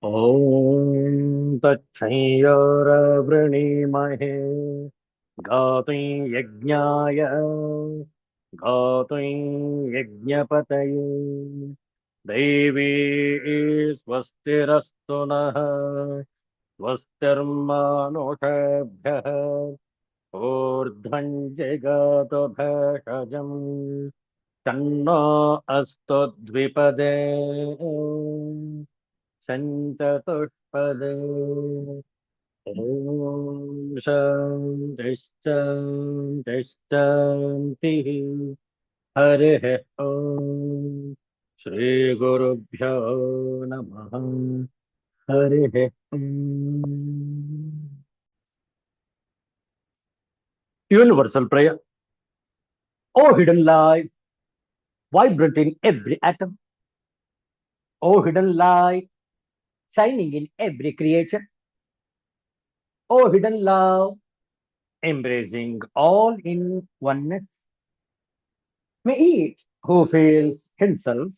ॐ तच्छंयोरवृणीमहे गातुं यज्ञाय गातुं यज्ञपतये दैवी स्वस्तिरस्तु नः स्वस्तिर्मानुषेभ्यः ऊर्ध्वं जगातु भेषजम् तन्नो अस्तु द्विपदे शन्ततुष्पदे ॐ शान्तिश्शान्तिश्शान्तिः हरिः ॐ श्रीगुरुभ्यो नमः हरिः Universal prayer. O hidden light, vibrant in every atom. O hidden light, shining in every creature. O hidden love, embracing all in oneness. May each who feels himself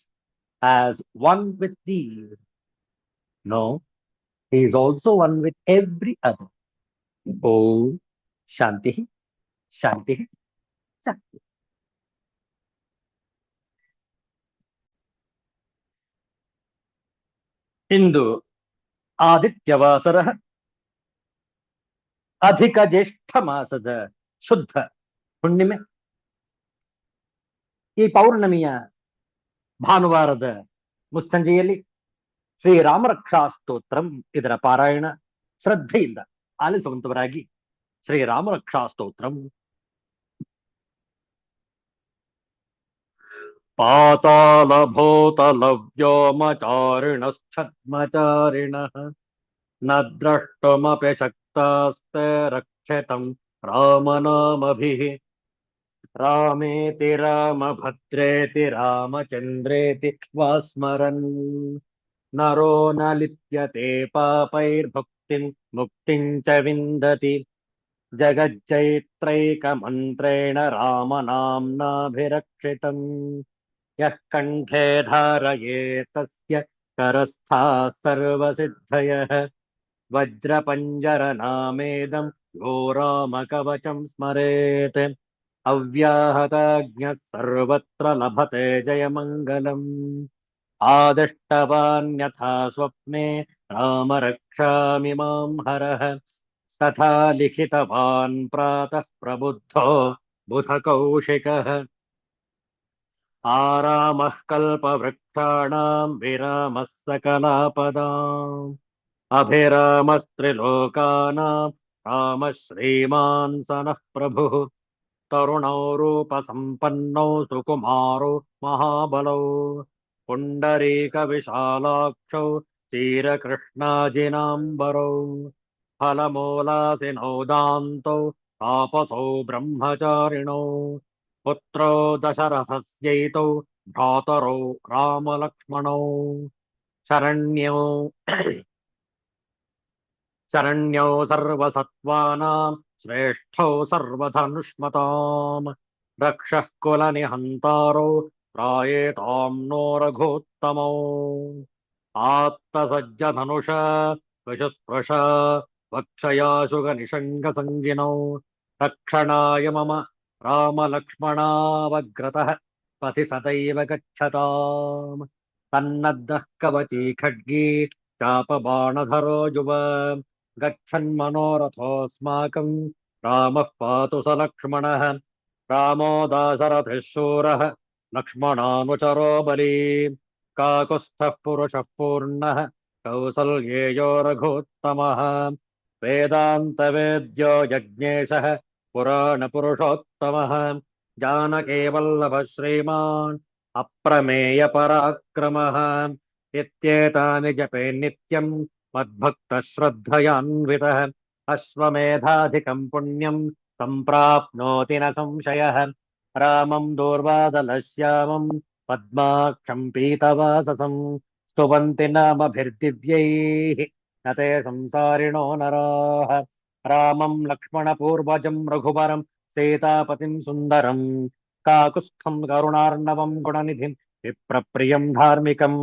as one with thee know he is also one with every other. Om Shanti, Shanti, Shanti. ಇಂದು ಆದಿತ್ಯವಾಸರ ಅಧಿಕ ಜ್ಯೇಷ್ಠ ಮಾಸದ ಶುದ್ಧ ಹುಣ್ಣಿಮೆ. ಈ ಪೌರ್ಣಮಿಯ ಭಾನುವಾರದ ಮುಸ್ಸಂಜೆಯಲ್ಲಿ ಶ್ರೀರಾಮರಕ್ಷಾ ಸ್ತೋತ್ರಂ ಇದರ ಪಾರಾಯಣ ಶ್ರದ್ಧೆಯಿಂದ ಆಲಿಸುವಂತವರಾಗಿ ಶ್ರೀರಾಮರಕ್ಷಾ ಸ್ತೋತ್ರಂ. ಪಾತಾಳ ಭೂತಲ ವ್ಯೋಮಚಾರಿಣಶ್ಛದ್ಮಚಾರಿಣಃ ನ ದ್ರಷ್ಟುಮಪಿ ಶಕ್ತಾಸ್ತೆ ರಕ್ಷಿತಂ ರಾಮನಾಮಭಿಃ. ರಾಮೇತಿ ರಾಮಭದ್ರೇತಿ ರಾಮಚಂದ್ರೇತಿ ವಾ ಸ್ಮರನ್ ನರೋ ನ ಲಿಪ್ಯತೆ ಪಾಪೈರ್ಭುಕ್ತಿಂ ಮುಕ್ತಿಂ ಚ ವಿಂದತಿ. ಜಗಜ್ಜೈತ್ರೈಕಮಂತ್ರೇಣ ರಾಮನಾಮ್ನಾಭಿರಕ್ಷಿತಂ ಯಃ ಕಂಠೇ ಧಾರಯೇತ್ ತಸ್ಯ ಕರಸ್ಥಾಃ ಸರ್ವಸಿದ್ಧಯಃ. ವಜ್ರಪಂಜರನಾಮೇದಂ ಯೋ ರಾಮಕವಚಂ ಸ್ಮರೇತ್ ಅವ್ಯಾಹತಾಜ್ಞಃ ಸರ್ವತ್ರ ಲಭತೆ ಜಯಮಂಗಲಂ. ಆದಿಷ್ಟವಾನ್ಯಥಾ ಸ್ವಪ್ನೆ ರಾಮ ರಕ್ಷಾಮಿ ಮಾಂ ಹರಃ ತಥಾ ಲಿಖಿತವಾನ್ ಪ್ರಾತಃ ಪ್ರಬುದ್ಧೋ ಬುಧಕೌಶಿಕಃ. ಆರಾಮಃ ಕಲ್ಪವೃಕ್ಷಾಣಾಂ ವಿರಾಮಃ ಸಕಲಾಪದಾಂ ಅಭಿರಾಮಸ್ತ್ರಿಲೋಕಾನಾಂ ರಾಮಃ ಶ್ರೀಮಾನ್ ಸನಃ ಪ್ರಭುಃ. ತರುಣೌ ರೂಪಸಂಪನ್ನೌ ಸುಕುಮಾರೋ ಮಹಾಬಲೌ ಪುಂಡರೀಕವಿಶಾಲಾಕ್ಷೌ ಚೀರಕೃಷ್ಣಾಜಿನಾಂಬರೌ ಫಲಮೂಲಾಸಿನೌ ದಾಂತೌ ತಾಪಸೌ ಬ್ರಹ್ಮಚಾರಿಣೌ ಪುತ್ರೌ ದಶರಥಸ್ಯೈತೌ ಭ್ರಾತರೌ ರಾಮಲಕ್ಷ್ಮಣೌ ಶರಣ್ಯೌ ಶರಣ್ಯೌ ಸರ್ವಸತ್ವಾನಾಂ ಶ್ರೇಷ್ಠೌ ಸರ್ವಧನುಷ್ಮತಾಂ ರಕ್ಷಃ ಕುಲನಿಹಂತಾರೌ ತ್ರಾಯೇತಾಂ ನೋ ರಘೋತ್ತಮೌ. ಆತ್ತಸಜ್ಜಧನುಷ ವಿಷಸ್ಪೃಶ ವಕ್ಷಯಾಶುಗನಿಷಂಗಸಂಗಿನೌ ರಕ್ಷಣಾಯ ಮಮ ರಾಮಲಕ್ಷ್ಮಣಾವಗ್ರತಃ ಪಥಿ ಸದೈವ ಗಚ್ಚತಾಂ. ತನ್ನದ್ದಃ ಕವಚೀ ಖಡ್ಗೀ ಚಾಪಬಾಣಧರೋ ಯುವ ಗಚ್ಚನ್ಮನೋರಥೋऽಸ್ಮಾಕಂ ರಾಮಃ ಪಾತು ಸ ಲಕ್ಷ್ಮಣಃ. ರಾಮೋ ದಾಶರಥಿಃ ಶೂರಃ ಲಕ್ಷ್ಮಣಾನುಚರೋ ಬಲಿ ಕಾಕುಸ್ಥಃ ಪುರುಷಃ ಪೂರ್ಣಃ ಕೌಸಲ್ಯೇಯೋ ರಘೋತ್ತಮಃ. ವೇದಾಂತವೇದ್ಯೋ ಯಜ್ಞೇಶಃ ಪುರಾಣಪುರುಷೋತ್ತಮಃ ಜಾನಕೀ ವಲ್ಲಭಃ ಶ್ರೀಮಾನ್ ಅಪ್ರಮೇಯ ಪರಾಕ್ರಮಃ. ಇತ್ಯೇತಾನಿ ಜಪೇ ನಿತ್ಯಂ ಮದ್ಭಕ್ತಃ ಶ್ರದ್ಧಯಾನ್ವಿತಃ ಅಶ್ವಮೇಧಾಧಿಕಂ ಪುಣ್ಯಂ ಸಂಪ್ರಾಪ್ನೋತಿ ನ ಸಂಶಯಃ. ರಾಮಂ ದೂರ್ವಾದಲಶ್ಯಾಮಂ ಪದ್ಮಾಕ್ಷಂ ಪೀತವಾಸಸಂ ಸ್ತುವಂತಿ ನಾಮಭಿರ್ದಿವ್ಯೈಃ ನ ತೇ ಸಂಸಾರಿಣೋ ನರಾಃ. ರಾಮಂ ಲಕ್ಷ್ಮಣಪೂರ್ವಜಂ ರಘುವರಂ ಸೀತಾಪತಿಂ ಸುಂದರಂ ಕಾಕುಸ್ಥಂ ಕರುಣಾರ್ಣವಂ ಗುಣನಿಧಿಂ ವಿಪ್ರಪ್ರಿಯಂ ಧಾರ್ಮಿಕಂ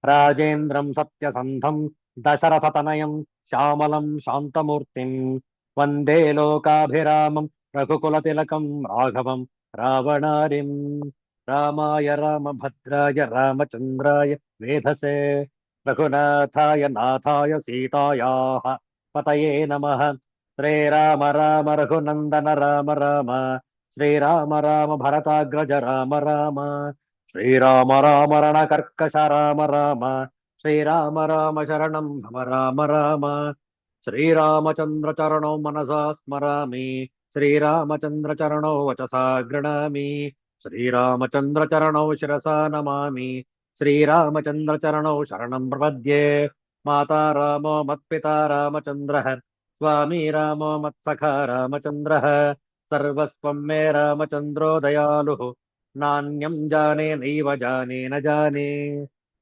ರಾಜೇಂದ್ರಂ ಸತ್ಯಸಂಧಂ दशरथतनयं श्यामलं शान्तमूर्तिं वन्दे लोकाभिरामं रघुकुलतिलकं राघवं रावणारिं रामाय रामभद्राय रामचन्द्राय वेधसे रघुनाथाय नाथाय सीतायाः पतये नमः श्रीराम राम रघुनन्दन राम राम श्रीराम राम भरताग्रज राम राम श्रीराम राम रणकर्कश राम राम श्रीराम राम शरणं भव राम राम श्रीरामचन्द्रचरणौ मनसा स्मरामि श्रीरामचन्द्रचरणौ वचसा गृणामि श्रीरामचन्द्रचरणौ शिरसा नमामि श्रीरामचन्द्रचरणौ शरणं प्रपद्ये माता रामो मत्पिता रामचन्द्रः स्वामी रामो मत्सखा रामचन्द्रः सर्वस्वं मे रामचन्द्रो दयालुः नान्यं जाने नैव जाने न जाने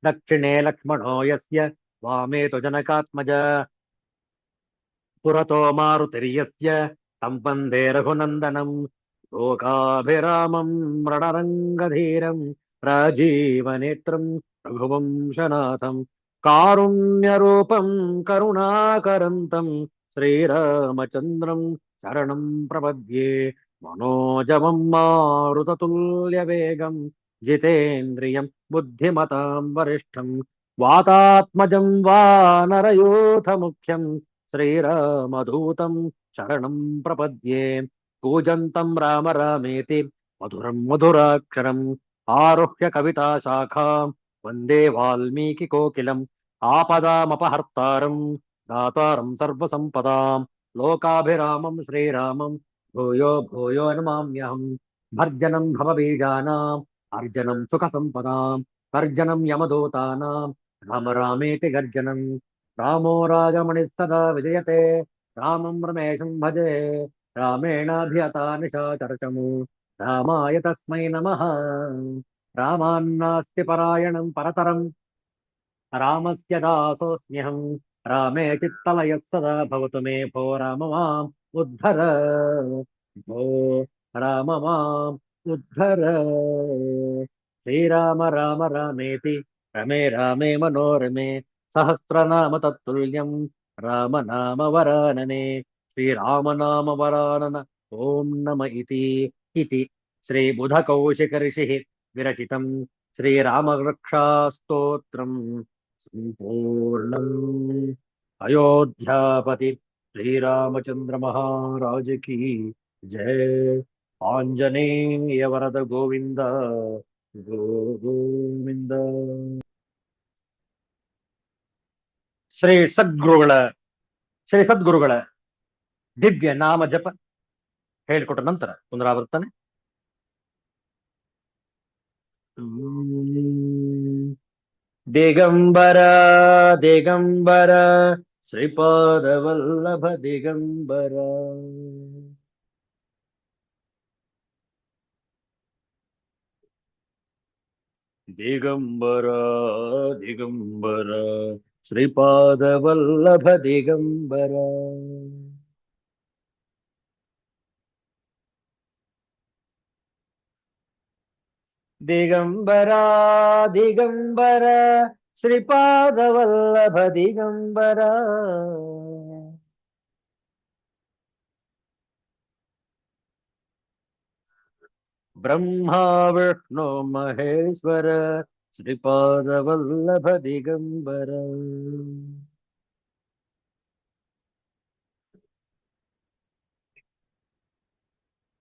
दक्षिणे लक्ष्मणो यस्य वामे तु जनकात्मज पुरतो मारुतिर्यस्य तं वन्दे रघुनन्दनं लोकाभिरामं रणरङ्गधीरं राजीवनेत्रं रघुवंशनाथं कारुण्यरूपं करुणाकरन्तं श्रीरामचन्द्रं शरणं प्रपद्ये मनोजवं मारुततुल्यवेगं जितेन्द्रियं बुद्धिमतां वरिष्ठं वातात्मजं वानरयूथमुख्यं श्रीरामदूतं शरणं प्रपद्ये कूजन्तं राम रामेति मधुरं मधुराक्षरम् आरुह्य कविताशाखां वन्दे वाल्मीकिकोकिलम् आपदामपहर्तारं दातारं सर्वसम्पदां लोकाभिरामं श्रीरामं भूयो भूयो नमाम्यहम् भर्जनं भवबीजानाम् अर्जनं सुखसम्पदां गर्जनं यमदूतानां राम रामेति गर्जनम् रामो राजमणिस्तदा विजयते रामं रमेशं भजे रामेणाभियता निशाचरचमु रामाय तस्मै नमः रामान्नास्ति परायणं परतरं रामस्य दासोऽस्म्यहं रामे चित्तलयः सदा भवतु मे भो राम माम् उद्धर भो राम माम् उद्धर श्रीराम राम रामेति रमे रामे मनोरमे सहस्रनाम तत्तुल्यं राम नाम वरानने श्रीराम नाम वरानन ॐ नम इति श्रीबुधकौशिक ऋषिः विरचितं श्रीरामरक्षास्तोत्रम् संपूर्णम् अयोध्यापति श्रीरामचंद्र महाराज की जय आंजनेय वरद गोविंद गोविंद ಶ್ರೀ ಸದ್ಗುರುಗಳ ಶ್ರೀ ಸದ್ಗುರುಗಳ ದಿವ್ಯ ನಾಮ ಜಪ ಹೇಳಿಕೊಟ್ಟ ನಂತರ ಪುನರಾವರ್ತನೆ. ದಿಗಂಬರ ದಿಗಂಬರ ಶ್ರೀಪಾದವಲ್ಲಭ ದಿಗಂಬರ ದಿಗಂಬರ ದಿಗಂಬರ ಶ್ರೀಪಾದವಲ್ಲಭ ದಿಗಂಬರ ದಿಗಂಬರ ದಿಗಂಬರ ಶ್ರೀಪಾದವಲ್ಲಭ ದಿಗಂಬರ ಬ್ರಹ್ಮ ವಿಷ್ಣು ಮಹೇಶ್ವರ ಶ್ರೀಪಾದವಲ್ಲಭ ದಿಗಂಬರ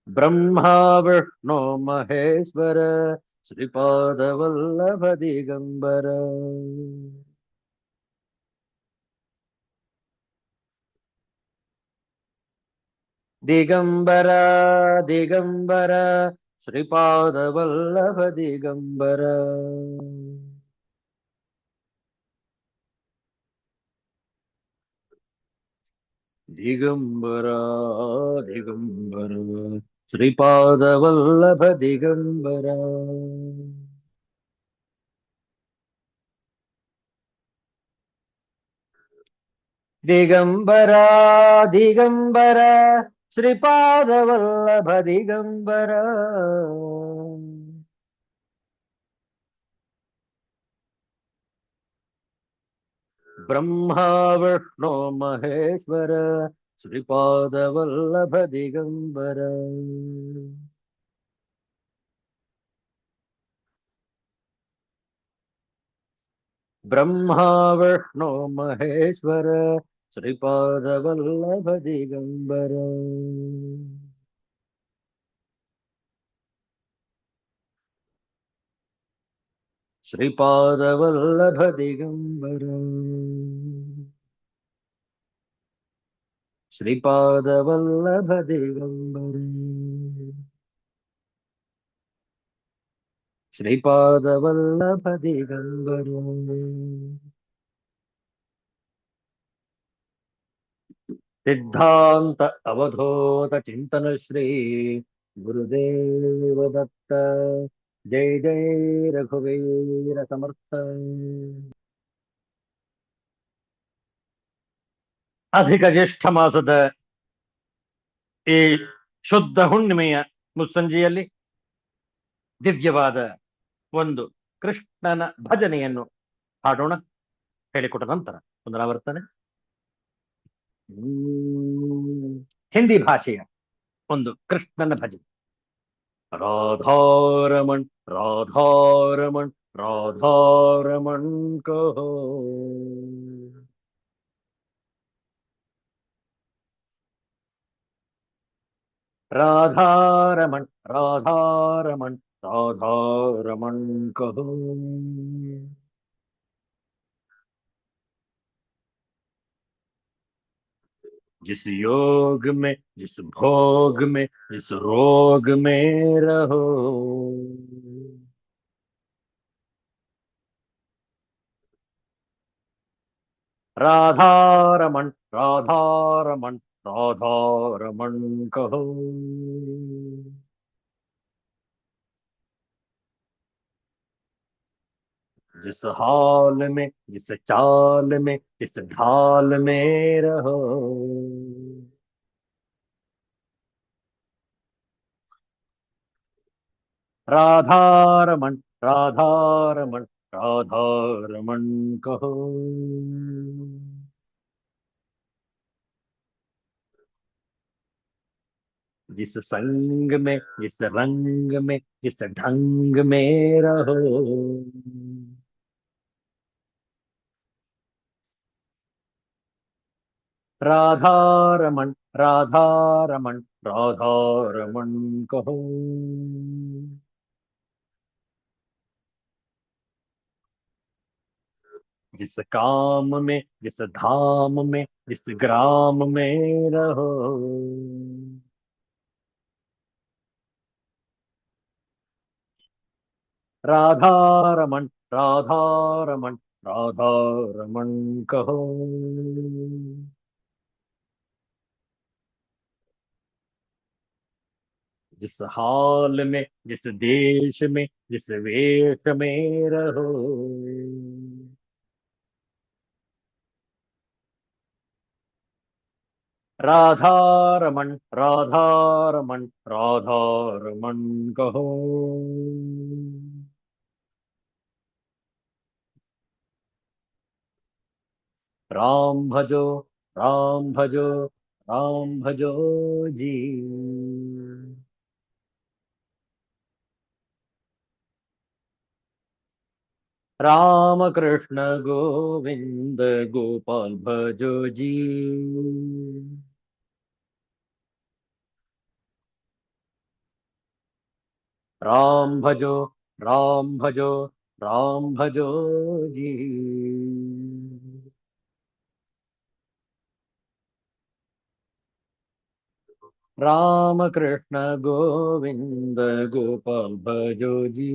ಬ್ರಹ್ಮ ವಿಷ್ಣು ಮಹೇಶ್ವರ ಶ್ರೀಪಾದವಲ್ಲಭ ದಿಗಂಬರ ದಿಗಂಬರ ದಿಗಂಬರ ಶ್ರೀಪಾದವಲ್ಲಭ ದಿಗಂಬರ ದಿಗಂಬರ ದಿಗಂಬರ ಶ್ರೀಪಾದವಲ್ಲಭ ದಿಗಂಬರ ದಿಗಂಬರ ದಿಗಂಬರ ಶ್ರೀಪಾದವಲ್ಲಭ ದಿಗಂಬರ ब्रह्मा विष्णु महेश्वर श्रीपाद वल्लभ दिगंबर। ब्रह्मा विष्णु महेश्वर श्रीपाद वल्लभ दिगंबर। श्रीपाद वल्लभ दिगंबर। श्रीपाद वल्लभ दिगंबर। श्रीपाद वल्लभ दिगंबर। सिद्धांत अवधूत चिंतन श्री गुरुदेव दत्त। जय जय रघुवीर समर्थ। ಅಧಿಕ ಜ್ಯೇಷ್ಠ ಮಾಸದ ಈ ಶುದ್ಧ ಹುಣ್ಣಿಮೆಯ ಮುಸ್ಸಂಜೆಯಲ್ಲಿ ದಿವ್ಯವಾದ ಒಂದು ಕೃಷ್ಣನ ಭಜನೆಯನ್ನು ಹಾಡೋಣ. ಹೇಳಿಕೊಟ್ಟ ನಂತರ ಪುನರಾವರ್ತನೆ. ಹಿಂದಿ ಭಾಷೆಯ ಒಂದು ಕೃಷ್ಣನ ಭಜನೆ. ರಾಧಾರಮಣ್ ರಾಧಾರಮಣ್ ರಾಧಾರಮಣ್ ಕಹೋ. राधारमण राधारमण राधारमण कहो. जिस योग में जिस भोग में जिस रोग में रहो, राधारमण राधारमण राधारमण कहो. जिस हाल में जिस चाल में जिस ढाल में रहो, राधारमण राधारमण राधारमण कहो. जिस संग में जिस रंग में जिस ढंग में रहो, राधारमण राधारमण राधारमण कहो. जिस काम में जिस धाम में जिस ग्राम में रहो, राधारमण राधारमण राधारमण कहो. जिस हाल में जिस देश में जिस वेश में रहो, राधारमण राधारमण राधारमण कहो. राम भजो राम भजो राम भजो जी. राम कृष्ण गोविंद गोपाल भजो जी. राम भजो राम भजो राम भजो जी. राम कृष्ण गोविंद गोपाल भजो जी.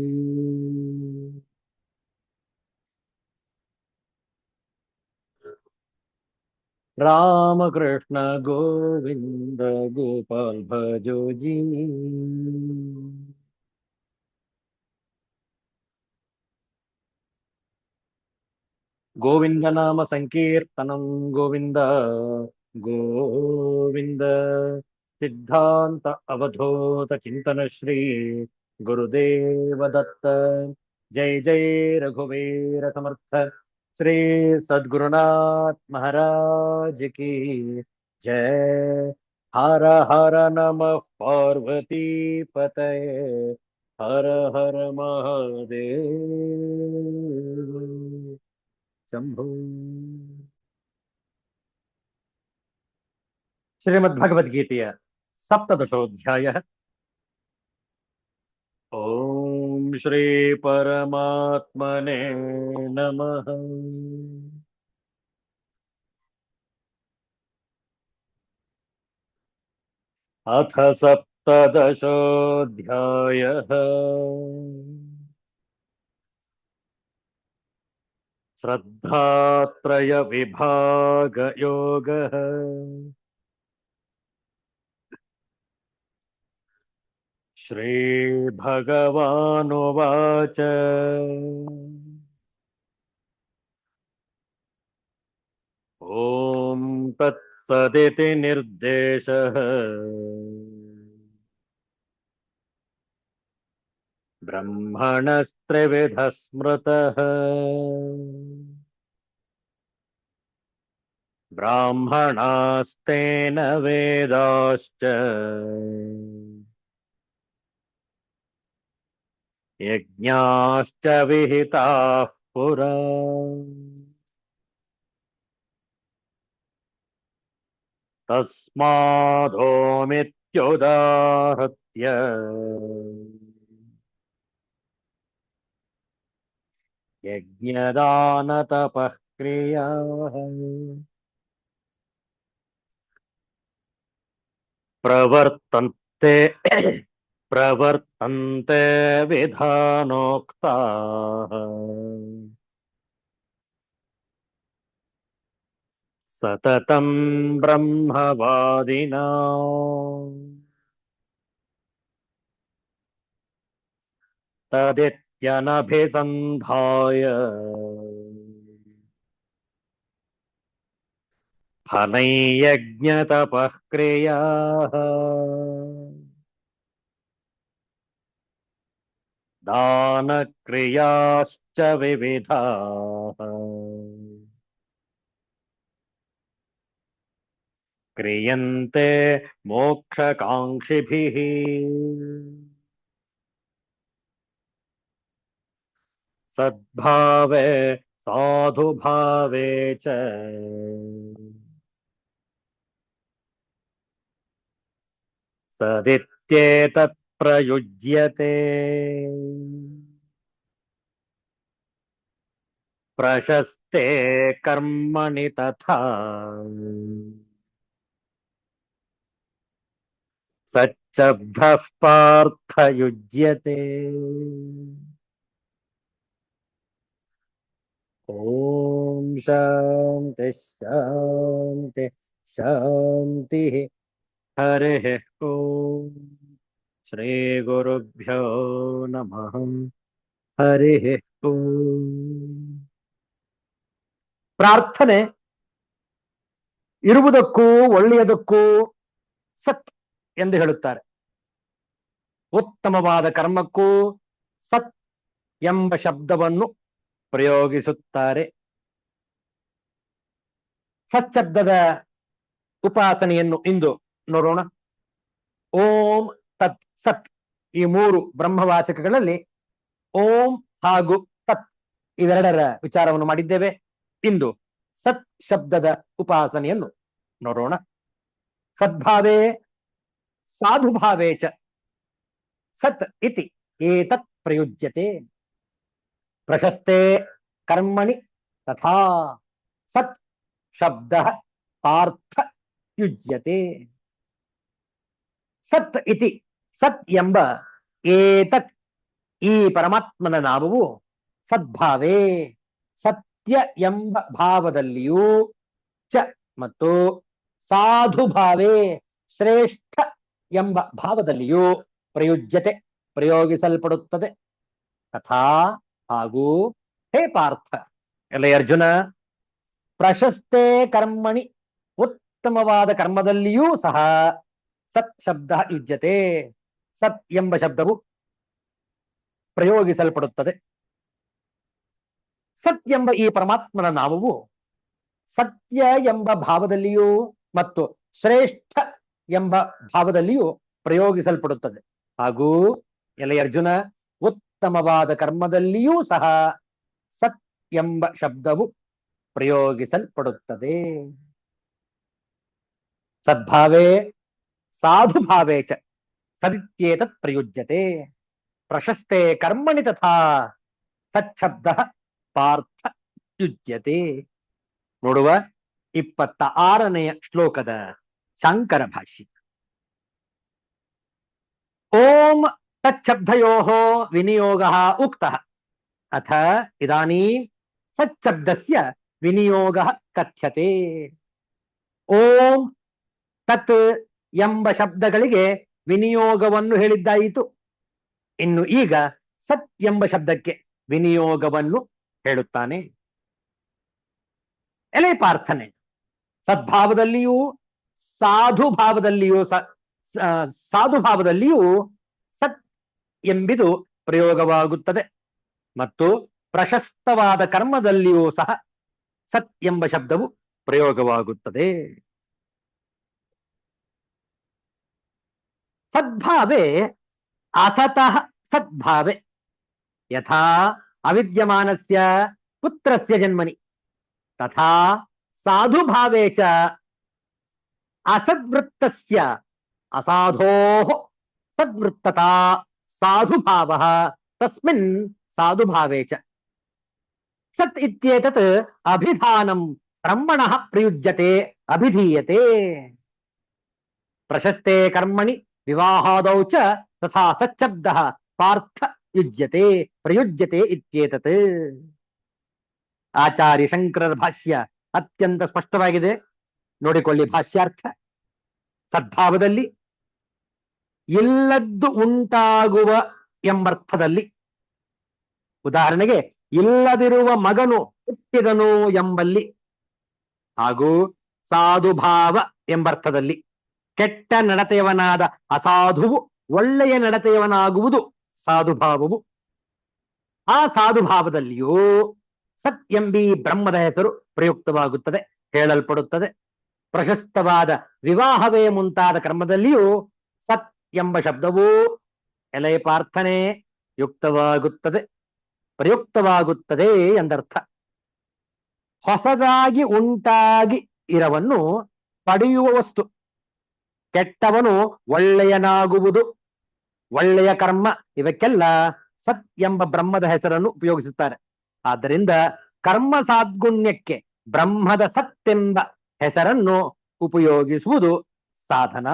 राम कृष्ण गोविंद गोपाल भजो जी. गोविंद नाम संकीर्तनम गोविंद गोविंद. सिद्धांत अवधूत चिंतन श्री गुरुदेव दत्त. जय जय रघुवीर समर्थ. श्री सद्गुरुनाथ महाराज की जय। हर हर नमः पार्वती पतये, हर हर महादेव शंभु। श्रीमद्भगवद्गीತೆಯ सप्तदशोऽध्यायः। ओम श्री परमात्मने नमः। अथ सप्तदशोऽध्यायः। श्रद्धात्रय विभाग योगः। श्री भगवानुवाच ओम तत्सदिति निर्देशः ब्रह्मणस्त्रिविधः स्मृतः। ब्राह्मणास्तेन वेदाश्च यज्ञाश्च विहिताः पुरा। तस्मादोमित्युदाहृत्य यज्ञदानतपः क्रियाः प्रवर्तन्ते प्रवर्तन्ते विधानोक्ताः सततं ब्रह्मवादिना। तदित्यनभिसन्धाय फलैर्यज्ञतपः क्रियाः दानक्रियाश्च विविधाः क्रियन्ते मोक्षकाङ्क्षिभिः। सद्भावे साधुभावे च सदित्येतत् प्रयुज्यते। प्रशस्ते कर्मणि तथा सच्चब्दः पार्थ युज्यते। ओम शांति शांति शांति। हरिः ओम। श्री गुरुभ्यो नमः। हरिः ओम। ಪ್ರಾರ್ಥನೆ ಇರುವುದಕ್ಕೂ ಒಳ್ಳೆಯದಕ್ಕೂ ಸತ್ ಎಂದು ಹೇಳುತ್ತಾರೆ. ಉತ್ತಮವಾದ ಕರ್ಮಕ್ಕೂ ಸತ್ ಎಂಬ ಶಬ್ದವನ್ನು ಪ್ರಯೋಗಿಸುತ್ತಾರೆ. ಸಚ್ಶಬ್ದದ ಉಪಾಸನೆಯನ್ನು ಇಂದು ನೋಡೋಣ. ಓಂ ತತ್ ಸತ್ ಈ ಮೂರು ಬ್ರಹ್ಮವಾಚಕಗಳಲ್ಲಿ ಓಂ ಹಾಗೂ ತತ್ ಇವೆರಡರ ವಿಚಾರವನ್ನು ಮಾಡಿದ್ದೇವೆ. ಇಂದು ಸತ್ ಶಬ್ದದ ಉಪಾಸನೆಯನ್ನು ನೋಡೋಣ. ಸದ್ಭಾವೇ ಸಾಧುಭಾವೇ ಚ ಸತ್ ಇತಿ ಏತತ್ ಪ್ರಯುಜ್ಯತೆ. ಪ್ರಶಸ್ತೆ ಕರ್ಮಣಿ ತಥಾ ಸತ್ ಶಬ್ದ ಪಾರ್ಥ ಯುಜ್ಯತೆ. ಸತ್ ಇತಿ ಸತ್ ಎಂಬ ಏತತ್ ಈ ಪರಮಾತ್ಮನ ನಾಮವು ಸದ್ಭಾವೇ ಸತ್ಯ ಎಂಬ ಭಾವದಲ್ಲಿಯೂ ಚ ಮತ್ತು ಸಾಧುಭಾವೇ ಶ್ರೇಷ್ಠ ಎಂಬ ಭಾವದಲ್ಲಿಯೂ ಪ್ರಯುಜ್ಯತೆ ಪ್ರಯೋಗಿಸಲ್ಪಡುತ್ತದೆ. ತಥಾ ಹಾಗೂ ಹೇ ಪಾರ್ಥ ಎಲೆ ಅರ್ಜುನ, ಪ್ರಶಸ್ತೆ ಕರ್ಮಣಿ ಉತ್ತಮವಾದ ಕರ್ಮದಲ್ಲಿಯೂ ಸಹ ಸತ್ ಶಬ್ದ ಯುಜ್ಯತೆ ಸತ್ ಎಂಬ ಶಬ್ದವು ಪ್ರಯೋಗಿಸಲ್ಪಡುತ್ತದೆ. ಸತ್ ಎಂಬ ಈ ಪರಮಾತ್ಮನ ನಾಮವು ಸತ್ಯ ಎಂಬ ಭಾವದಲ್ಲಿಯೂ ಮತ್ತು ಶ್ರೇಷ್ಠ ಎಂಬ ಭಾವದಲ್ಲಿಯೂ ಪ್ರಯೋಗಿಸಲ್ಪಡುತ್ತದೆ. ಹಾಗೂ ಎಲೆ ಅರ್ಜುನ, ಉತ್ತಮವಾದ ಕರ್ಮದಲ್ಲಿಯೂ ಸಹ ಸತ್ ಎಂಬ ಶಬ್ದವು ಪ್ರಯೋಗಿಸಲ್ಪಡುತ್ತದೆ. ಸದ್ಭಾವೇ ಸಾಧುಭಾವೇ ಚ ಸದಿತ್ಯೇತತ್ ಪ್ರಯುಜ್ಯತೆ ಪ್ರಶಸ್ತೆ ಕರ್ಮಣಿ ತಥಾ ಸಚ್ಛಬ್ದ ಪಾರ್ಥ ಯುಜ್ಯತೆ. ನೋಡುವ 26ನೇ ಶ್ಲೋಕದ ಶಾಂಕರ ಭಾಷ್ಯ. ಓಂ ತಚ್ಛಬ್ದಯೋಃ ವಿನಿಯೋಗಃ ಉಕ್ತಃ ಅಥ ಇದಾನೀಂ ಸಚ್ಛಬ್ದಸ್ಯ ವಿನಿಯೋಗಃ ಕಥ್ಯತೆ. ಓಂ ತತ್ ಎಂಬ ಶಬ್ದಗಳಿಗೆ ವಿನಿಯೋಗವನ್ನು ಹೇಳಿದ್ದಾಯಿತು. ಇನ್ನು ಈಗ ಸತ್ ಎಂಬ ಶಬ್ದಕ್ಕೆ ವಿನಿಯೋಗವನ್ನು ಹೇಳುತ್ತಾನೆ. ಎಲೆ ಪ್ರಾರ್ಥನೆ, ಸದ್ಭಾವದಲ್ಲಿಯೂ ಸಾಧುಭಾವದಲ್ಲಿಯೂ ಸತ್ ಎಂಬುದು ಪ್ರಯೋಗವಾಗುತ್ತದೆ ಮತ್ತು ಪ್ರಶಸ್ತವಾದ ಕರ್ಮದಲ್ಲಿಯೂ ಸಹ ಸತ್ ಎಂಬ ಶಬ್ದವು ಪ್ರಯೋಗವಾಗುತ್ತದೆ. ಸದ್ಭಾವೇ ಅಸತಃ ಸದ್ಭಾವೆ ಯಥಾ ಅವಿದ್ಯಮಾನಸ್ಯ ಪುತ್ರಸ್ಯ ಜನ್ಮನಿ ತಥಾ ಸಾಧುಭಾವೇ ಚ ಅಸದ್ವೃತ್ತಸ್ಯ ಅಸಾಧೋಃ ಸದ್ವೃತ್ತತಾ ಸಾಧುಭಾವಃ ತಸ್ಮಿನ್ ಸಾಧುಭಾವೇ ಚ. ಸತ್ ಇತ್ಯೇತತ್ ಅಭಿಧಾನಂ ಬ್ರಹ್ಮಣಃ ಪ್ರಯುಜ್ಯತೆ ಅಭಿಧೀಯತೆ. ಪ್ರಶಸ್ತೆ ಕರ್ಮಣಿ ವಿವಾಹಾದೌ ಚ ತಥಾ ಸಚ್ಛಬ್ದಃ ಪಾರ್ಥ ಯುಜ್ಯತೆ ಪ್ರಯುಜ್ಯತೆ ಇತ್ಯೇತತ್. ಆಚಾರ್ಯ ಶಂಕರರ ಭಾಷ್ಯ ಅತ್ಯಂತ ಸ್ಪಷ್ಟವಾಗಿದೆ, ನೋಡಿಕೊಳ್ಳಿ ಭಾಷ್ಯಾರ್ಥ. ಸದ್ಭಾವದಲ್ಲಿ ಇಲ್ಲದ್ದು ಉಂಟಾಗುವ ಎಂಬರ್ಥದಲ್ಲಿ, ಉದಾಹರಣೆಗೆ ಇಲ್ಲದಿರುವ ಮಗನು ಹುಟ್ಟಿದನು ಎಂಬಲ್ಲಿ, ಹಾಗೂ ಸಾಧುಭಾವ ಎಂಬರ್ಥದಲ್ಲಿ ಕೆಟ್ಟ ನಡತೆಯವನಾದ ಅಸಾಧುವು ಒಳ್ಳೆಯ ನಡತೆಯವನಾಗುವುದು ಸಾಧುಭಾವವು. ಆ ಸಾಧುಭಾವದಲ್ಲಿಯೂ ಸತ್ ಎಂಬಿ ಬ್ರಹ್ಮದ ಹೆಸರು ಪ್ರಯುಕ್ತವಾಗುತ್ತದೆ, ಹೇಳಲ್ಪಡುತ್ತದೆ. ಪ್ರಶಸ್ತವಾದ ವಿವಾಹವೇ ಮುಂತಾದ ಕರ್ಮದಲ್ಲಿಯೂ ಸತ್ ಎಂಬ ಶಬ್ದವು ಎಲೆ ಪ್ರಾರ್ಥನೆ ಯುಕ್ತವಾಗುತ್ತದೆ, ಪ್ರಯುಕ್ತವಾಗುತ್ತದೆ ಎಂದರ್ಥ. ಹೊಸದಾಗಿ ಉಂಟಾಗಿ ಇರವನ್ನು ಪಡೆಯುವ ವಸ್ತು, ಕೆಟ್ಟವನು ಒಳ್ಳೆಯನಾಗುವುದು, ಒಳ್ಳೆಯ ಕರ್ಮ, ಇವಕ್ಕೆಲ್ಲ ಸತ್ ಎಂಬ ಬ್ರಹ್ಮದ ಹೆಸರನ್ನು ಉಪಯೋಗಿಸುತ್ತಾರೆ. ಆದ್ದರಿಂದ ಕರ್ಮ ಸಾದ್ಗುಣ್ಯಕ್ಕೆ ಬ್ರಹ್ಮದ ಸತ್ ಎಂಬ ಹೆಸರನ್ನು ಉಪಯೋಗಿಸುವುದು ಸಾಧನ.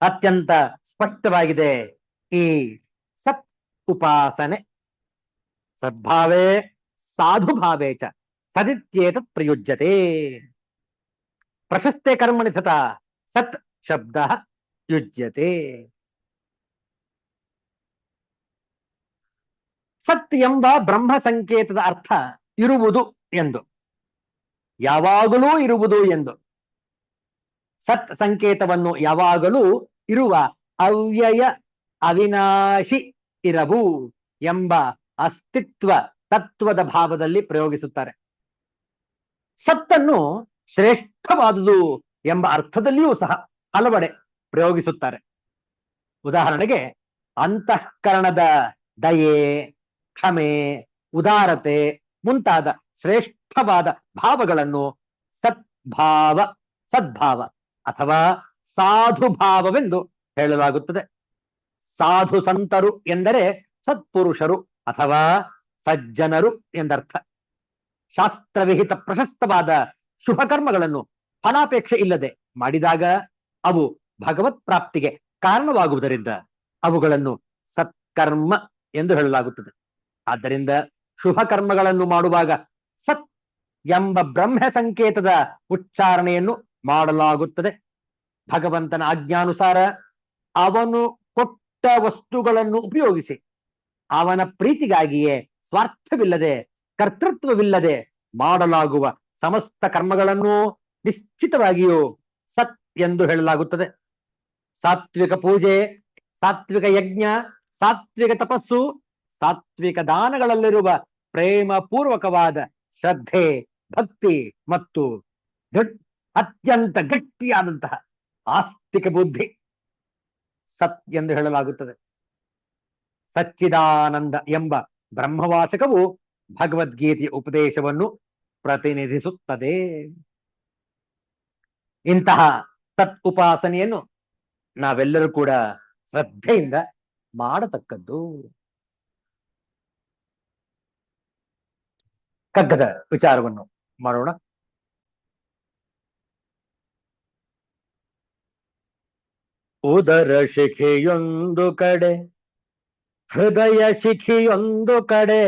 ಅತ್ಯಂತ ಸ್ಪಷ್ಟವಾಗಿದೆ ಈ ಸತ್ ಉಪಾಸನೆ. ಸದ್ಭಾವೇ ಸಾಧುಭಾವೇ ಚ ಸದಿತ್ಯೇತತ್ ಪ್ರಯುಜ್ಯತೆ. ಪ್ರಶಸ್ತೆ ಕರ್ಮಣಿ ತಥಾ ಸತ್ ಶಬ್ದ ಯುಜ್ಯತೆ. ಸತ್ ಎಂಬ ಬ್ರಹ್ಮ ಸಂಕೇತದ ಅರ್ಥ ಇರುವುದು ಎಂದು, ಯಾವಾಗಲೂ ಇರುವುದು ಎಂದು. ಸತ್ ಸಂಕೇತವನ್ನು ಯಾವಾಗಲೂ ಇರುವ, ಅವ್ಯಯ ಅವಿನಾಶಿ ಇರವು ಎಂಬ ಅಸ್ತಿತ್ವ ತತ್ವದ ಭಾವದಲ್ಲಿ ಪ್ರಯೋಗಿಸುತ್ತಾರೆ. ಸತ್ತನ್ನು ಶ್ರೇಷ್ಠವಾದುದು ಎಂಬ ಅರ್ಥದಲ್ಲಿಯೂ ಸಹ ಹಲವೆಡೆ ಪ್ರಯೋಗಿಸುತ್ತಾರೆ. ಉದಾಹರಣೆಗೆ ಅಂತಃಕರಣದ ದಯೆ, ಕ್ಷಮೆ, ಉದಾರತೆ ಮುಂತಾದ ಶ್ರೇಷ್ಠವಾದ ಭಾವಗಳನ್ನು ಸದ್ಭಾವ, ಸದ್ಭಾವ ಅಥವಾ ಸಾಧುಭಾವವೆಂದು ಹೇಳಲಾಗುತ್ತದೆ. ಸಾಧು ಸಂತರು ಎಂದರೆ ಸತ್ಪುರುಷರು ಅಥವಾ ಸಜ್ಜನರು ಎಂದರ್ಥ. ಶಾಸ್ತ್ರವಿಹಿತ ಪ್ರಶಸ್ತವಾದ ಶುಭ ಕರ್ಮಗಳನ್ನು ಫಲಾಪೇಕ್ಷೆ ಇಲ್ಲದೆ ಮಾಡಿದಾಗ ಅವು ಭಗವತ್ ಪ್ರಾಪ್ತಿಗೆ ಕಾರಣವಾಗುವುದರಿಂದ ಅವುಗಳನ್ನು ಸತ್ಕರ್ಮ ಎಂದು ಹೇಳಲಾಗುತ್ತದೆ. ಆದ್ದರಿಂದ ಶುಭ ಕರ್ಮಗಳನ್ನು ಮಾಡುವಾಗ ಸತ್ ಎಂಬ ಬ್ರಹ್ಮ ಸಂಕೇತದ ಉಚ್ಚಾರಣೆಯನ್ನು ಮಾಡಲಾಗುತ್ತದೆ. ಭಗವಂತನ ಆಜ್ಞಾನುಸಾರ ಅವನು ಕೊಟ್ಟ ವಸ್ತುಗಳನ್ನು ಉಪಯೋಗಿಸಿ ಅವನ ಪ್ರೀತಿಗಾಗಿಯೇ ಸ್ವಾರ್ಥವಿಲ್ಲದೆ, ಕರ್ತೃತ್ವವಿಲ್ಲದೆ ಮಾಡಲಾಗುವ ಸಮಸ್ತ ಕರ್ಮಗಳನ್ನು ನಿಶ್ಚಿತವಾಗಿಯೂ ಸತ್ ಎಂದು ಹೇಳಲಾಗುತ್ತದೆ. ಸಾತ್ವಿಕ ಪೂಜೆ, ಸಾತ್ವಿಕ ಯಜ್ಞ, ಸಾತ್ವಿಕ ತಪಸ್ಸು, ಸಾತ್ವಿಕ ದಾನಗಳಲ್ಲಿರುವ ಪ್ರೇಮ ಪೂರ್ವಕವಾದ ಶ್ರದ್ಧೆ, ಭಕ್ತಿ ಮತ್ತು ಅತ್ಯಂತ ಗಟ್ಟಿಯಾದಂತಹ ಆಸ್ತಿಕ ಬುದ್ಧಿ ಸತ್ ಎಂದು ಹೇಳಲಾಗುತ್ತದೆ. ಸಚ್ಚಿದಾನಂದ ಎಂಬ ಬ್ರಹ್ಮವಾಚಕವು ಭಗವದ್ಗೀತೆಯ ಉಪದೇಶವನ್ನು ಪ್ರತಿನಿಧಿಸುತ್ತದೆ. ಇಂತಹ ಸತ್ ಉಪಾಸನೆಯನ್ನು ನಾವೆಲ್ಲರೂ ಕೂಡ ಶ್ರದ್ಧೆಯಿಂದ ಮಾಡತಕ್ಕದ್ದು. ಕಗ್ಗದ ವಿಚಾರವನ್ನು ಮಾಡೋಣ. ಉದರ ಶಿಖಿಯೊಂದು ಕಡೆ, ಹೃದಯ ಶಿಖಿಯೊಂದು ಕಡೆ,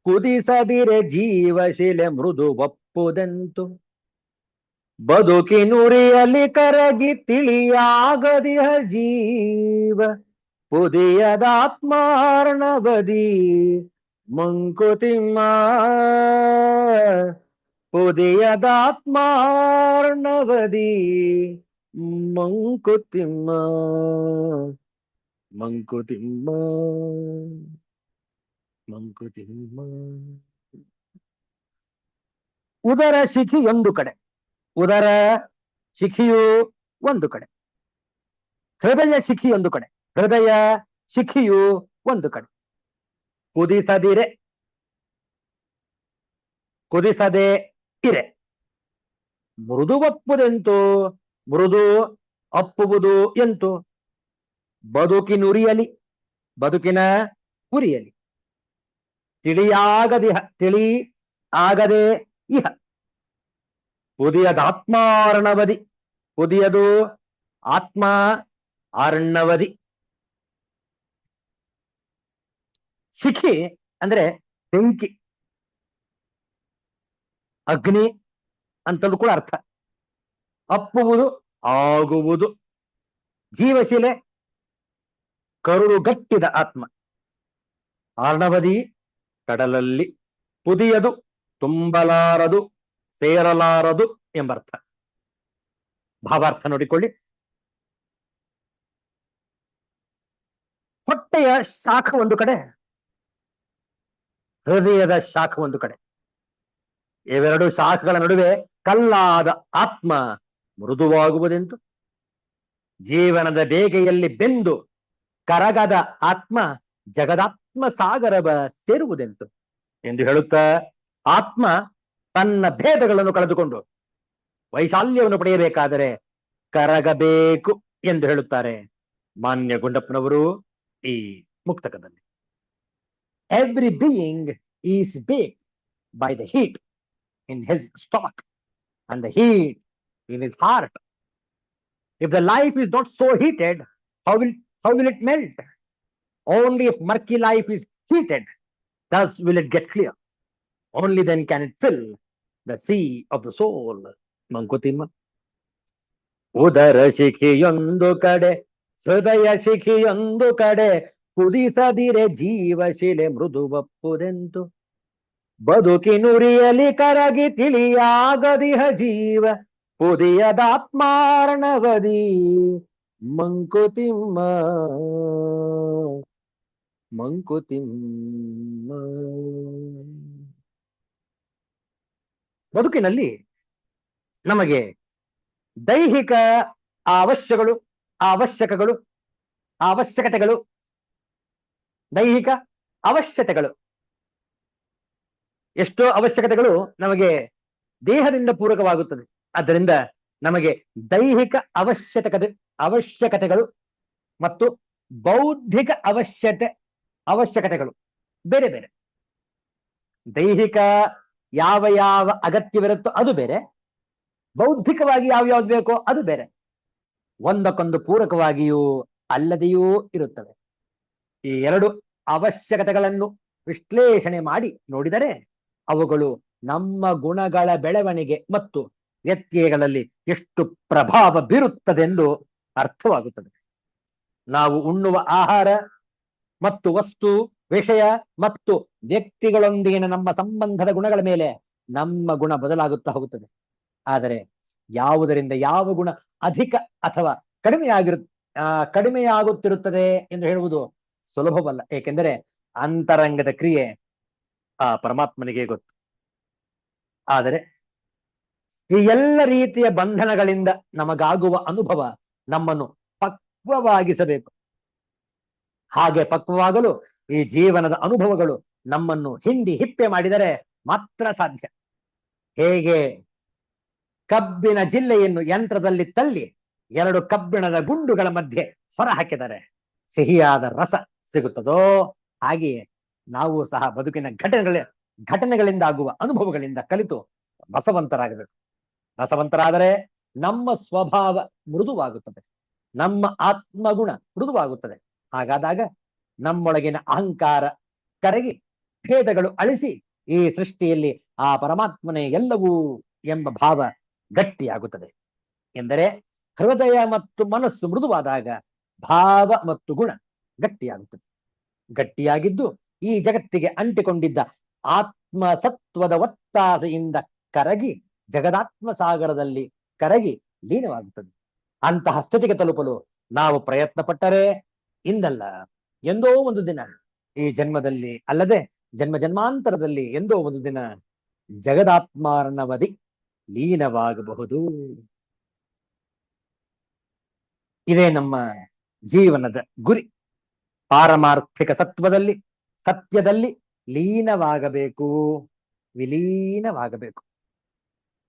ಕುದಿಸದಿರೆ ಜೀವಶಿಲೆ ಮೃದು ಒಪ್ಪುದೆಂತು. ಬದುಕಿನುರಿಯಲಿ ಕರಗಿ ತಿಳಿಯಾಗದಿಹ ಜೀವ, ಪುದಿಯದಾತ್ಮಾರ್ಣವದಿ ಮಂಕುತಿಮ್ಮ. ಪುದಿಯದಾತ್ಮಾರ್ಣವದಿ ಮಂಕುತಿಮ್ಮ. ಮಂಕುತಿಮ್ಮ ಮಂಕುತಿಮ್ಮ. ಉದರ ಶಿಖಿಯೊಂದು ಕಡೆ, ಉದರ ಶಿಖಿಯು ಒಂದು ಕಡೆ, ಹೃದಯ ಶಿಖಿಯೊಂದು ಕಡೆ, ಹೃದಯ ಶಿಖಿಯು ಒಂದು ಕಡೆ. ಕುದಿಸದಿರೆ, ಕುದಿಸದೆ ಇರೆ. ಮೃದು ಒಪ್ಪುದೆಂತು, ಮೃದು ಅಪ್ಪುವುದು ಎಂತು. ಬದುಕಿನುರಿಯಲಿ, ಬದುಕಿನ ಉರಿಯಲಿ. ತಿಳಿಯಾಗದಿಹ, ತಿಳಿ ಆಗದೆ ಇಹ. ಪುದಿಯದಾತ್ಮಾರ್ಣವದಿ, ಪುದಿಯದು ಆತ್ಮ ಅರ್ಣವದಿ. ಶಿಖಿ ಅಂದ್ರೆ ಬೆಂಕಿ, ಅಗ್ನಿ ಅಂತಲೂ ಕೂಡ ಅರ್ಥ. ಅಪ್ಪುವುದು ಆಗುವುದು. ಜೀವಶಿಲೆ ಕರುಳು ಗಟ್ಟಿದ ಆತ್ಮ. ಅರ್ಣವದಿ ಕಡಲಲ್ಲಿ. ಪುದಿಯದು ತುಂಬಲಾರದು, ಸೇರಲಾರದು ಎಂಬರ್ಥ. ಭಾವಾರ್ಥ ನೋಡಿಕೊಳ್ಳಿ. ಹೊಟ್ಟೆಯ ಶಾಖ ಒಂದು ಕಡೆ, ಹೃದಯದ ಶಾಖ ಒಂದು ಕಡೆ. ಇವೆರಡು ಶಾಖಗಳ ನಡುವೆ ಕಲ್ಲಾದ ಆತ್ಮ ಮೃದುವಾಗುವುದೆಂತು. ಜೀವನದ ಬೇಗೆಯಲ್ಲಿ ಬೆಂದು ಕರಗದ ಆತ್ಮ ಜಗದಾತ್ಮ ಸಾಗರವ ಸೇರುವುದೆಂತು ಎಂದು ಹೇಳುತ್ತಾ, ಆತ್ಮ ತನ್ನ ಭೇದಗಳನ್ನು ಕಳೆದುಕೊಂಡು ವೈಶಾಲ್ಯವನ್ನು ಪಡೆಯಬೇಕಾದರೆ ಕರಗಬೇಕು ಎಂದು ಹೇಳುತ್ತಾರೆ ಮಾನ್ಯ ಗುಂಡಪ್ಪನವರು ಈ ಮುಕ್ತಕದಲ್ಲಿ. Every being is baked by the heat in his stomach and the heat in his heart. If the life is not so heated, how will it melt? Only if murky life is heated, thus will it get clear. Only then can it fill the sea of the soul. Mankutima. Udara ಶಿಖಿಯೊಂದು ಕಡೆ, ಹೃದಯ ಶಿಖಿಯೊಂದು ಕಡೆ, ಕುದಿಸದಿರೆ ಜೀವಶಿಲೆ ಮೃದು ಒಪ್ಪುದೆಂತು. ಬದುಕಿನುರಿಯಲಿ ಕರಗಿ ತಿಳಿಯಾಗದಿಹ ಜೀವ, ಪುದಿಯದಾತ್ಮಾರ್ಣವದಿ ಮಂಕುತಿಮ್ಮ. ಮಂಕುತಿಮ್ಮ. ಬದುಕಿನಲ್ಲಿ ನಮಗೆ ದೈಹಿಕ ಅವಶ್ಯಕತೆಗಳು, ದೈಹಿಕ ಅವಶ್ಯಕತೆಗಳು, ಎಷ್ಟೋ ಅವಶ್ಯಕತೆಗಳು ನಮಗೆ ದೇಹದಿಂದ ಪೂರಕವಾಗುತ್ತದೆ. ಆದ್ದರಿಂದ ನಮಗೆ ದೈಹಿಕ ಅವಶ್ಯಕತೆಗಳು ಮತ್ತು ಬೌದ್ಧಿಕ ಅವಶ್ಯಕತೆಗಳು ಬೇರೆ ಬೇರೆ. ದೈಹಿಕ ಯಾವ ಯಾವ ಅಗತ್ಯವಿರುತ್ತೋ ಅದು ಬೇರೆ, ಬೌದ್ಧಿಕವಾಗಿ ಯಾವ್ಯಾವ್ದು ಬೇಕೋ ಅದು ಬೇರೆ. ಒಂದಕ್ಕೊಂದು ಪೂರಕವಾಗಿಯೂ ಅಲ್ಲದೆಯೂ ಇರುತ್ತವೆ. ಈ ಎರಡು ಅವಶ್ಯಕತೆಗಳನ್ನು ವಿಶ್ಲೇಷಣೆ ಮಾಡಿ ನೋಡಿದರೆ ಅವುಗಳು ನಮ್ಮ ಗುಣಗಳ ಬೆಳವಣಿಗೆ ಮತ್ತು ವ್ಯತ್ಯಯಗಳಲ್ಲಿ ಎಷ್ಟು ಪ್ರಭಾವ ಬೀರುತ್ತದೆಂದು ಅರ್ಥವಾಗುತ್ತದೆ. ನಾವು ಉಣ್ಣುವ ಆಹಾರ ಮತ್ತು ವಸ್ತು, ವಿಷಯ ಮತ್ತು ವ್ಯಕ್ತಿಗಳೊಂದಿಗಿನ ನಮ್ಮ ಸಂಬಂಧದ ಗುಣಗಳ ಮೇಲೆ ನಮ್ಮ ಗುಣ ಬದಲಾಗುತ್ತಾ ಹೋಗುತ್ತದೆ. ಆದರೆ ಯಾವುದರಿಂದ ಯಾವ ಗುಣ ಅಧಿಕ ಅಥವಾ ಕಡಿಮೆಯಾಗುತ್ತಿರುತ್ತದೆ ಎಂದು ಹೇಳುವುದು ಸುಲಭವಲ್ಲ. ಏಕೆಂದರೆ ಅಂತರಂಗದ ಕ್ರಿಯೆ ಆ ಪರಮಾತ್ಮನಿಗೆ ಗೊತ್ತು. ಆದರೆ ಈ ಎಲ್ಲ ರೀತಿಯ ಬಂಧನಗಳಿಂದ ನಮಗಾಗುವ ಅನುಭವ ನಮ್ಮನ್ನು ಪಕ್ವವಾಗಿಸಬೇಕು. ಹಾಗೆ ಪಕ್ವವಾಗಲು ಈ ಜೀವನದ ಅನುಭವಗಳು ನಮ್ಮನ್ನು ಹಿಂಡಿ ಹಿಪ್ಪೆ ಮಾಡಿದರೆ ಮಾತ್ರ ಸಾಧ್ಯ. ಹೇಗೆ ಕಬ್ಬಿನ ಜಿಲ್ಲೆಯನ್ನು ಯಂತ್ರದಲ್ಲಿ ತಳ್ಳಿ 2 ಕಬ್ಬಿಣದ ಗುಂಡುಗಳ ಮಧ್ಯೆ ಹೊರ ಹಾಕಿದರೆ ಸಿಹಿಯಾದ ರಸ ಸಿಗುತ್ತದೋ, ಹಾಗೆಯೇ ನಾವು ಸಹ ಬದುಕಿನ ಘಟನೆಗಳಿಂದ ಆಗುವ ಅನುಭವಗಳಿಂದ ಕಲಿತು ರಸವಂತರಾಗಬೇಕು. ರಸವಂತರಾದರೆ ನಮ್ಮ ಸ್ವಭಾವ ಮೃದುವಾಗುತ್ತದೆ, ನಮ್ಮ ಆತ್ಮಗುಣ ಮೃದುವಾಗುತ್ತದೆ. ಹಾಗಾದಾಗ ನಮ್ಮೊಳಗಿನ ಅಹಂಕಾರ ಕರಗಿ ಭೇದಗಳು ಅಳಿಸಿ ಈ ಸೃಷ್ಟಿಯಲ್ಲಿ ಆ ಪರಮಾತ್ಮನೇ ಎಲ್ಲವೂ ಎಂಬ ಭಾವ ಗಟ್ಟಿಯಾಗುತ್ತದೆ. ಎಂದರೆ ಹೃದಯ ಮತ್ತು ಮನಸ್ಸು ಮೃದುವಾದಾಗ ಭಾವ ಮತ್ತು ಗುಣ ಗಟ್ಟಿಯಾಗುತ್ತದೆ. ಗಟ್ಟಿಯಾಗಿದ್ದು ಈ ಜಗತ್ತಿಗೆ ಅಂಟಿಕೊಂಡಿದ್ದ ಆತ್ಮ ಸತ್ವದ ಒತ್ತಾಸೆಯಿಂದ ಕರಗಿ ಜಗದಾತ್ಮ ಸಾಗರದಲ್ಲಿ ಕರಗಿ ಲೀನವಾಗುತ್ತದೆ. ಅಂತಹ ಸ್ಥಿತಿಗೆ ತಲುಪಲು ನಾವು ಪ್ರಯತ್ನ ಪಟ್ಟರೆ ಇಂದಲ್ಲ ಎಂದೋ ಒಂದು ದಿನ, ಈ ಜನ್ಮದಲ್ಲಿ ಅಲ್ಲದೆ ಜನ್ಮ ಜನ್ಮಾಂತರದಲ್ಲಿ ಎಂದೋ ಒಂದು ದಿನ ಜಗದಾತ್ಮಾರ್ಣವದಿ ಲೀನವಾಗಬಹುದು. ಇದೇ ನಮ್ಮ ಜೀವನದ ಗುರಿ. ಪಾರಮಾರ್ಥಿಕ ಸತ್ವದಲ್ಲಿ ಸತ್ಯದಲ್ಲಿ ಲೀನವಾಗಬೇಕು, ವಿಲೀನವಾಗಬೇಕು.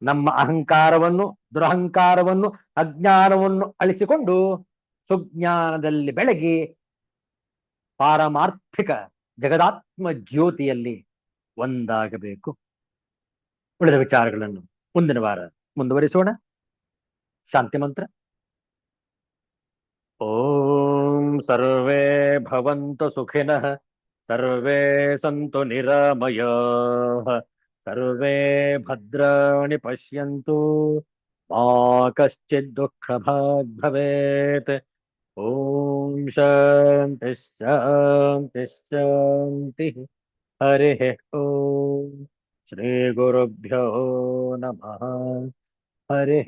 ನಮ್ಮ ಅಹಂಕಾರವನ್ನು, ದುರಹಂಕಾರವನ್ನು, ಅಜ್ಞಾನವನ್ನು ಅಳಿಸಿಕೊಂಡು ಸುಜ್ಞಾನದಲ್ಲಿ ಬೆಳಗಿ ಪಾರಮಾರ್ಥಿಕ ಜಗದಾತ್ಮ ಜ್ಯೋತಿಯಲ್ಲಿ ಒಂದಾಗಬೇಕು. ಉಳಿದ ವಿಚಾರಗಳನ್ನು ಮುಂದಿನ ವಾರ ಮುಂದುವರಿಸೋಣ. ಶಾಂತಿ ಮಂತ್ರ. ಓಂ ಸರ್ವೇ ಭವಂತು ಸುಖಿನಃ, ಸರ್ವೇ ಸಂತು ನಿರಾಮಯಾಃ, ಸರ್ವೇ ಭದ್ರಾಣಿ ಪಶ್ಯಂತು, ಮಾ ಕಶ್ಚಿತ್ ದುಃಖಭಾಗ್ ಭವೇತ್. ಓಂ ಶಾಂತಿ ಶಾಂತಿ ಶಾಂತಿ. ಹರಿ ಓಂ. ಶ್ರೀ ಗುರುಭ್ಯೋ ನಮಃ. ಹರಿ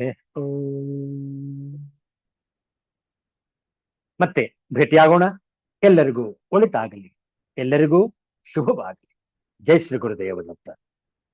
ಓಂ. ಮತ್ತೆ ಭೇಟಿಯಾಗೋಣ. ಎಲ್ಲರಿಗೂ ಒಳಿತಾಗಲಿ, ಎಲ್ಲರಿಗೂ ಶುಭವಾಗಲಿ. ಜೈ ಶ್ರೀ ಗುರುದೇವ ದತ್ತ.